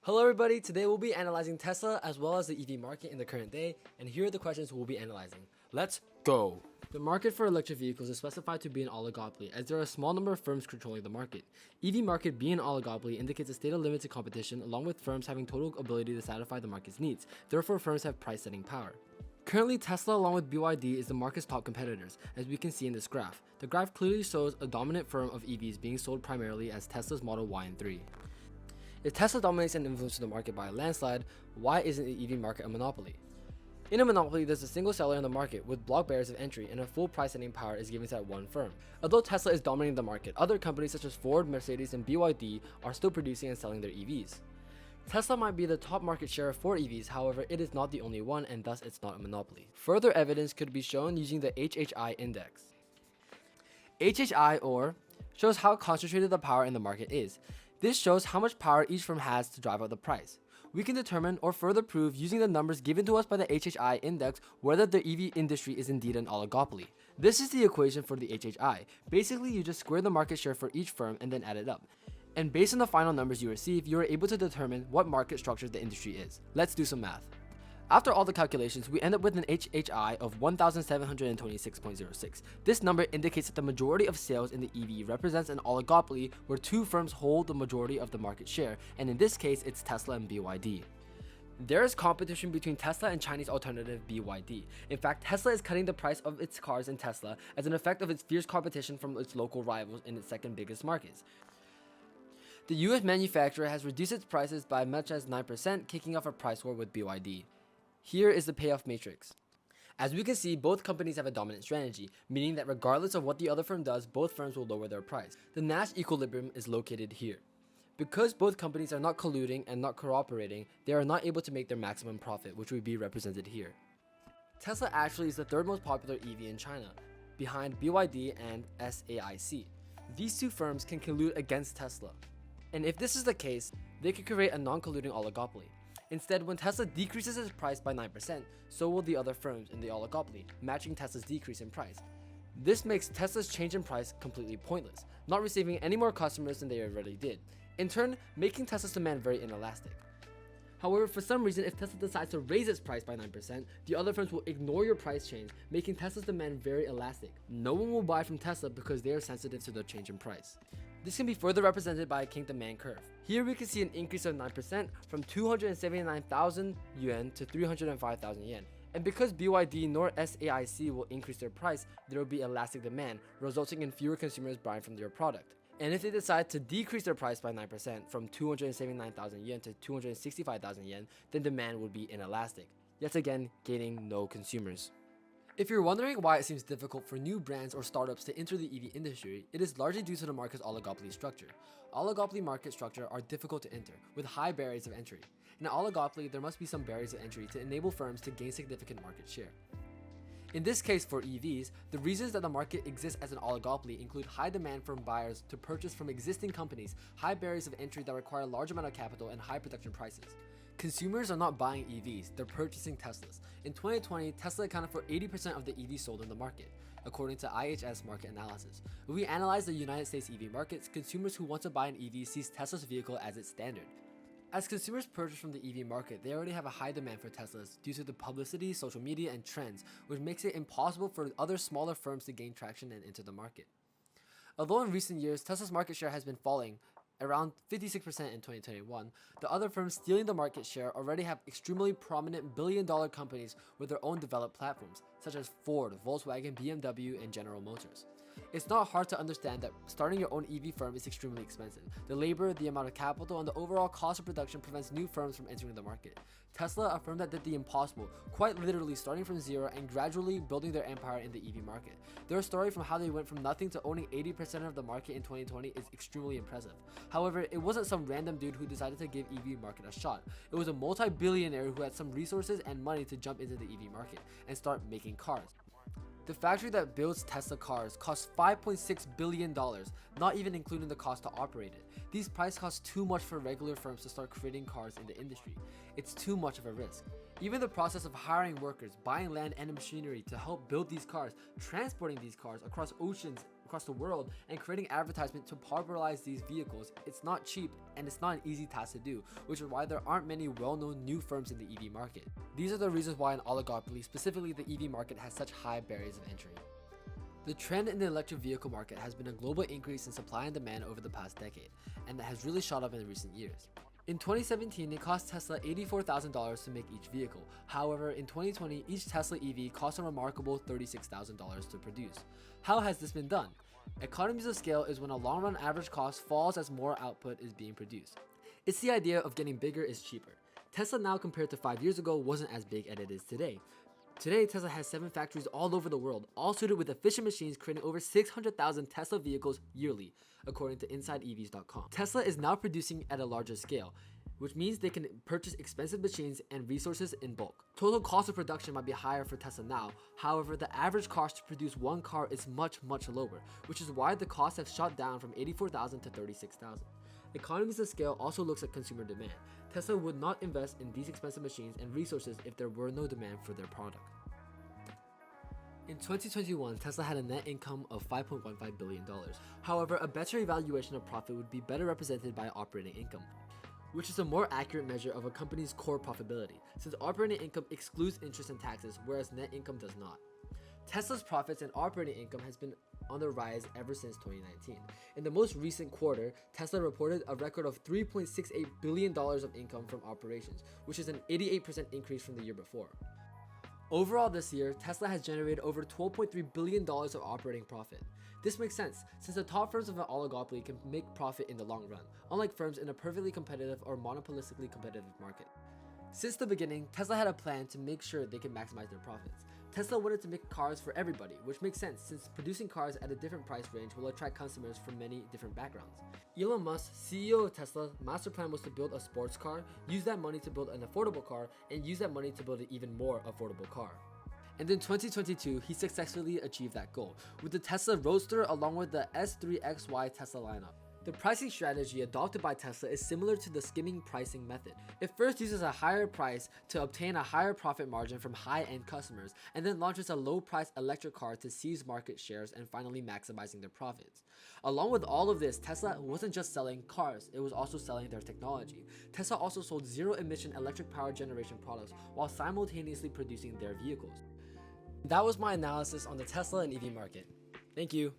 Hello everybody, today we'll be analyzing Tesla as well as the EV market in the current day, and here are the questions we'll be analyzing. Let's go! The market for electric vehicles is specified to be an oligopoly, as there are a small number of firms controlling the market. EV market being an oligopoly indicates a state of limited competition along with firms having total ability to satisfy the market's needs, therefore firms have price-setting power. Currently, Tesla along with BYD is the market's top competitors, as we can see in this graph. The graph clearly shows a dominant firm of EVs being sold primarily as Tesla's Model Y and 3. If Tesla dominates and influences the market by a landslide, why isn't the EV market a monopoly? In a monopoly, there's a single seller in the market with block barriers of entry, and a full price setting power is given to that one firm. Although Tesla is dominating the market, other companies such as Ford, Mercedes, and BYD are still producing and selling their EVs. Tesla might be the top market share for EVs, however, it is not the only one, and thus it's not a monopoly. Further evidence could be shown using the HHI index. HHI, or, shows how concentrated the power in the market is. This shows how much power each firm has to drive up the price. We can determine or further prove using the numbers given to us by the HHI index whether the EV industry is indeed an oligopoly. This is the equation for the HHI. Basically, you just square the market share for each firm and then add it up. And based on the final numbers you receive, you are able to determine what market structure the industry is. Let's do some math. After all the calculations, we end up with an HHI of 1,726.06. This number indicates that the majority of sales in the EV represents an oligopoly where two firms hold the majority of the market share, and in this case, it's Tesla and BYD. There is competition between Tesla and Chinese alternative BYD. In fact, Tesla is cutting the price of its cars in Tesla as an effect of its fierce competition from its local rivals in its second biggest markets. The US manufacturer has reduced its prices by as much as 9%, kicking off a price war with BYD. Here is the payoff matrix. As we can see, both companies have a dominant strategy, meaning that regardless of what the other firm does, both firms will lower their price. The Nash equilibrium is located here. Because both companies are not colluding and not cooperating, they are not able to make their maximum profit, which would be represented here. Tesla actually is the third most popular EV in China, behind BYD and SAIC. These two firms can collude against Tesla. And if this is the case, they could create a non-colluding oligopoly. Instead, when Tesla decreases its price by 9%, so will the other firms in the oligopoly, matching Tesla's decrease in price. This makes Tesla's change in price completely pointless, not receiving any more customers than they already did, in turn making Tesla's demand very inelastic. However, for some reason, if Tesla decides to raise its price by 9%, the other firms will ignore your price change, making Tesla's demand very elastic. No one will buy from Tesla because they are sensitive to the change in price. This can be further represented by a kink demand curve. Here we can see an increase of 9% from 279,000 yuan to 305,000 yen. And because BYD nor SAIC will increase their price, there will be elastic demand, resulting in fewer consumers buying from their product. And if they decide to decrease their price by 9% from 279,000 yen to 265,000 yen, then demand would be inelastic, yet again gaining no consumers. If you're wondering why it seems difficult for new brands or startups to enter the EV industry, it is largely due to the market's oligopoly structure. Oligopoly market structure are difficult to enter, with high barriers of entry. In an oligopoly, there must be some barriers of entry to enable firms to gain significant market share. In this case for EVs, the reasons that the market exists as an oligopoly include high demand from buyers to purchase from existing companies, high barriers of entry that require a large amount of capital, and high production prices. Consumers are not buying EVs, they're purchasing Teslas. In 2020, Tesla accounted for 80% of the EVs sold in the market, according to IHS market analysis. When we analyze the United States EV markets, consumers who want to buy an EV sees Tesla's vehicle as its standard. As consumers purchase from the EV market, they already have a high demand for Teslas due to the publicity, social media, and trends, which makes it impossible for other smaller firms to gain traction and enter the market. Although in recent years, Tesla's market share has been falling, around 56% in 2021, the other firms stealing the market share already have extremely prominent billion-dollar companies with their own developed platforms, such as Ford, Volkswagen, BMW, and General Motors. It's not hard to understand that starting your own EV firm is extremely expensive. The labor, the amount of capital, and the overall cost of production prevents new firms from entering the market. Tesla, a firm that did the impossible, quite literally starting from zero and gradually building their empire in the EV market. Their story from how they went from nothing to owning 80% of the market in 2020 is extremely impressive. However, it wasn't some random dude who decided to give EV market a shot. It was a multi-billionaire who had some resources and money to jump into the EV market and start making cars. The factory that builds Tesla cars costs $5.6 billion, not even including the cost to operate it. These prices cost too much for regular firms to start creating cars in the industry. It's too much of a risk. Even the process of hiring workers, buying land and machinery to help build these cars, transporting these cars across oceans across the world and creating advertisement to popularize these vehicles. It's not cheap and it's not an easy task to do, which is why there aren't many well-known new firms in the EV market. These are the reasons why an oligopoly, specifically the EV market, has such high barriers of entry. The trend in the electric vehicle market has been a global increase in supply and demand over the past decade, and that has really shot up in recent years. In 2017, it cost Tesla $84,000 to make each vehicle. However, in 2020, each Tesla EV cost a remarkable $36,000 to produce. How has this been done? Economies of scale is when a long-run average cost falls as more output is being produced. It's the idea of getting bigger is cheaper. Tesla now, compared to 5 years ago, wasn't as big as it is today. Today, Tesla has 7 factories all over the world, all suited with efficient machines creating over 600,000 Tesla vehicles yearly, according to InsideEVs.com. Tesla is now producing at a larger scale, which means they can purchase expensive machines and resources in bulk. Total cost of production might be higher for Tesla now, however, the average cost to produce one car is much lower, which is why the costs have shot down from $84,000 to $36,000. Economies of scale also looks at consumer demand. Tesla would not invest in these expensive machines and resources if there were no demand for their product. In 2021, Tesla had a net income of $5.15 billion. However, a better evaluation of profit would be better represented by operating income, which is a more accurate measure of a company's core profitability, since operating income excludes interest and taxes, whereas net income does not. Tesla's profits and operating income has been on the rise ever since 2019. In the most recent quarter, Tesla reported a record of $3.68 billion of income from operations, which is an 88% increase from the year before. Overall this year, Tesla has generated over $12.3 billion of operating profit. This makes sense, since the top firms of an oligopoly can make profit in the long run, unlike firms in a perfectly competitive or monopolistically competitive market. Since the beginning, Tesla had a plan to make sure they could maximize their profits. Tesla wanted to make cars for everybody, which makes sense since producing cars at a different price range will attract customers from many different backgrounds. Elon Musk, CEO of Tesla, master plan was to build a sports car, use that money to build an affordable car, and use that money to build an even more affordable car. And in 2022, he successfully achieved that goal with the Tesla Roadster along with the S3XY Tesla lineup. The pricing strategy adopted by Tesla is similar to the skimming pricing method. It first uses a higher price to obtain a higher profit margin from high-end customers, and then launches a low-price electric car to seize market shares and finally maximizing their profits. Along with all of this, Tesla wasn't just selling cars, it was also selling their technology. Tesla also sold zero-emission electric power generation products while simultaneously producing their vehicles. That was my analysis on the Tesla and EV market. Thank you.